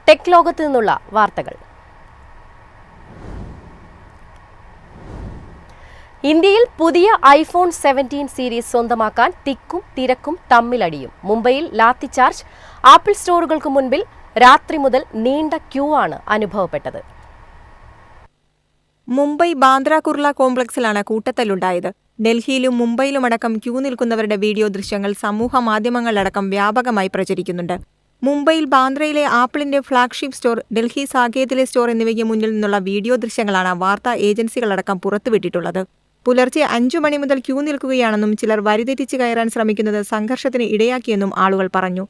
Tech ലോകത്തു നിന്നുള്ള വാർത്തകൾ. ഇന്ത്യയിൽ പുതിയ ഐഫോൺ 17 സീരീസ് സ്വന്തമാക്കാൻ തിക്കും തിരക്കും തമ്മിലടിയും. മുംബൈയിൽ ലാത്തിചാർജ്. ആപ്പിൾ സ്റ്റോറുകൾക്ക് മുൻപിൽ രാത്രി മുതൽ നീണ്ട ക്യൂ ആണ് അനുഭവപ്പെട്ടത്. മുംബൈ ബാന്ദ്ര കുർള കോംപ്ലക്സിലാണ് കൂട്ടത്തല്ലുണ്ടായത്. ഡൽഹിയിലും മുംബൈയിലുമടക്കം ക്യൂ നിൽക്കുന്നവരുടെ വീഡിയോ ദൃശ്യങ്ങൾ സമൂഹ മാധ്യമങ്ങളിലടക്കം വ്യാപകമായി പ്രചരിക്കുന്നുണ്ട്. മുംബൈയിൽ ബാന്ദ്രയിലെ ആപ്പിളിന്റെ ഫ്ളാഗ്ഷിപ്പ് സ്റ്റോർ, ഡൽഹി സാകേതിലെ സ്റ്റോർ എന്നിവയ്ക്ക് മുന്നിൽ നിന്നുള്ള വീഡിയോ ദൃശ്യങ്ങളാണ് വാർത്താ ഏജൻസികളടക്കം പുറത്തുവിട്ടിട്ടുള്ളത്. പുലർച്ചെ 5 മണി മുതൽ ക്യൂ നിൽക്കുകയാണെന്നും ചിലർ വഴിതെറ്റിച്ച് കയറാൻ ശ്രമിക്കുന്നത് സംഘർഷത്തിന് ഇടയാക്കിയെന്നും ആളുകൾ പറഞ്ഞു.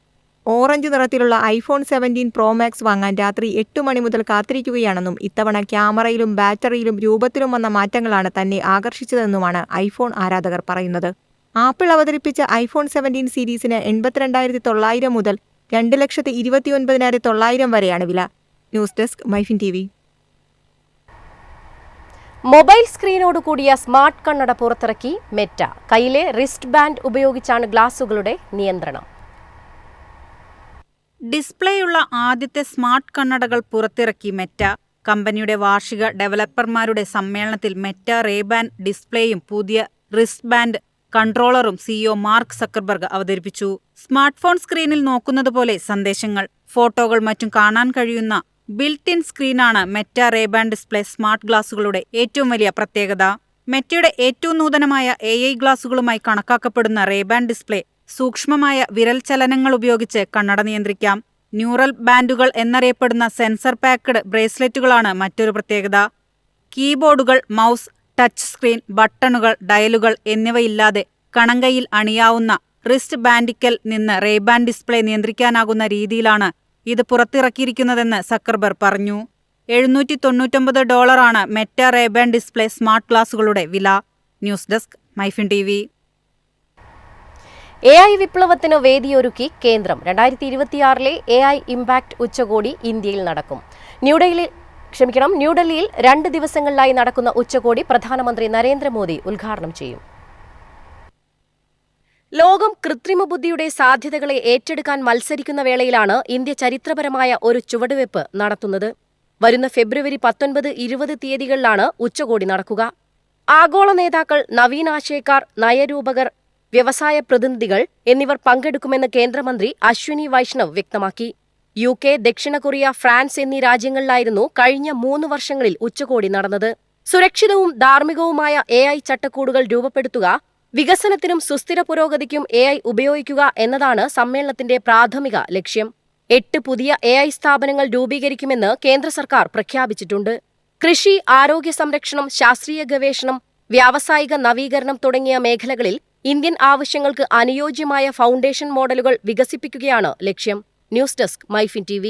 ഓറഞ്ച് നിറത്തിലുള്ള ഐഫോൺ 17 പ്രോ മാക്സ് വാങ്ങാൻ രാത്രി 8 മണി മുതൽ കാത്തിരിക്കുകയാണെന്നും ഇത്തവണ ക്യാമറയിലും ബാറ്ററിയിലും രൂപത്തിലും വന്ന മാറ്റങ്ങളാണ് തന്നെ ആകർഷിച്ചതെന്നുമാണ് ഐഫോൺ ആരാധകർ പറയുന്നത്. ആപ്പിൾ അവതരിപ്പിച്ച ഐഫോൺ 17 സീരീസിന് 82,900 മുതൽ 2,29,900 വരെയാണ് വില. News desk MyFin TV. Mobile സ്ക്രീനോട് കൂടിയ സ്മാർട്ട് കണ്ണട പുറത്തിറക്കി മെറ്റ. കയ്യിലെ റിസ്റ്റ് ബാൻഡ് ഉപയോഗിച്ചാണ് ഗ്ലാസുകളുടെ നിയന്ത്രണം. ഡിസ്പ്ലേയുള്ള ആദ്യത്തെ സ്മാർട്ട് കണ്ണടകൾ പുറത്തിറക്കി മെറ്റ. കമ്പനിയുടെ വാർഷിക ഡെവലപ്പർമാരുടെ സമ്മേളനത്തിൽ മെറ്റ റേ-ബാൻ ഡിസ്പ്ലേയും പുതിയ റിസ്റ്റ് ബാൻഡ് കൺട്രോളറും CEO മാർക്ക് സക്കർബർഗ് അവതരിപ്പിച്ചു. സ്മാർട്ട് ഫോൺ സ്ക്രീനിൽ നോക്കുന്നതുപോലെ സന്ദേശങ്ങൾ, ഫോട്ടോകൾ മറ്റും കാണാൻ കഴിയുന്ന ബിൽറ്റ് ഇൻ സ്ക്രീനാണ് മെറ്റ റേ-ബാൻ ഡിസ്പ്ലേ സ്മാർട്ട് ഗ്ലാസുകളുടെ ഏറ്റവും വലിയ പ്രത്യേകത. മെറ്റയുടെ ഏറ്റവും നൂതനമായ AI ഗ്ലാസുകളുമായി കണക്കാക്കപ്പെടുന്ന റേ-ബാൻ ഡിസ്പ്ലേ സൂക്ഷ്മമായ വിരൽ ചലനങ്ങൾ ഉപയോഗിച്ച് കണ്ണട നിയന്ത്രിക്കാം. ന്യൂറൽ ബാൻഡുകൾ എന്നറിയപ്പെടുന്ന സെൻസർ പാക്ക്ഡ് ബ്രേസ്ലെറ്റുകളാണ് മറ്റൊരു പ്രത്യേകത. കീബോർഡുകൾ, മൗസ്, ടച്ച് സ്ക്രീൻ, ബട്ടണുകൾ, ഡയലുകൾ എന്നിവയില്ലാതെ കണങ്കയിൽ അണിയാവുന്ന റിസ്റ്റ് ബാൻഡിക്കൽ നിന്ന് റേ-ബാൻ ഡിസ്പ്ലേ നിയന്ത്രിക്കാനാകുന്ന രീതിയിലാണ് ഇത് പുറത്തിറക്കിയിരിക്കുന്നതെന്ന് സക്കർബർഗ് പറഞ്ഞു. $799 ആണ് മെറ്റ റേ-ബാൻ ഡിസ്പ്ലേ സ്മാർട്ട് ഗ്ലാസുകളുടെ വില. News desk MyFin TV. AI വിപ്ലവത്തിന് വേദിയൊരുക്കി കേന്ദ്രം. 2026 AI ഇംപാക്ട് ഉച്ചകോടി ഇന്ത്യയിൽ നടക്കും. ന്യൂഡൽഹിയിൽ 2 ദിവസങ്ങളിലായി നടക്കുന്ന ഉച്ചകോടി പ്രധാനമന്ത്രി നരേന്ദ്രമോദി ഉദ്ഘാടനം ചെയ്യും. ലോകം കൃത്രിമ ബുദ്ധിയുടെ സാധ്യതകളെ ഏറ്റെടുക്കാൻ മത്സരിക്കുന്ന വേളയിലാണ് ഇന്ത്യ ചരിത്രപരമായ ഒരു ചുവടുവെപ്പ് നടത്തുന്നത്. വരുന്ന ഫെബ്രുവരി 19, 20 തീയതികളിലാണ് ഉച്ചകോടി നടക്കുക. ആഗോള നേതാക്കൾ, നവീനാശയക്കാർ, നയരൂപകർ, വ്യവസായ പ്രതിനിധികൾ എന്നിവർ പങ്കെടുക്കുമെന്ന് കേന്ദ്രമന്ത്രി അശ്വിനി വൈഷ്ണവ് വ്യക്തമാക്കി. UK, ദക്ഷിണ കൊറിയ, ഫ്രാൻസ് എന്നീ രാജ്യങ്ങളിലായിരുന്നു കഴിഞ്ഞ 3 വർഷങ്ങളിൽ ഉച്ചകോടി നടന്നത്. സുരക്ഷിതവും ധാർമ്മികവുമായ AI ചട്ടക്കൂടുകൾ രൂപപ്പെടുത്തുക, വികസനത്തിനും സുസ്ഥിര പുരോഗതിക്കും AI ഉപയോഗിക്കുക എന്നതാണ് സമ്മേളനത്തിന്റെ പ്രാഥമിക ലക്ഷ്യം. 8 പുതിയ AI സ്ഥാപനങ്ങൾ രൂപീകരിക്കുമെന്ന് കേന്ദ്ര സർക്കാർ പ്രഖ്യാപിച്ചിട്ടുണ്ട്. കൃഷി, ആരോഗ്യ സംരക്ഷണം, ശാസ്ത്രീയ ഗവേഷണം, വ്യാവസായിക നവീകരണം തുടങ്ങിയ മേഖലകളിൽ ഇന്ത്യൻ ആവശ്യങ്ങൾക്ക് അനുയോജ്യമായ ഫൗണ്ടേഷൻ മോഡലുകൾ വികസിപ്പിക്കുകയാണ് ലക്ഷ്യം. News desk MyFin TV.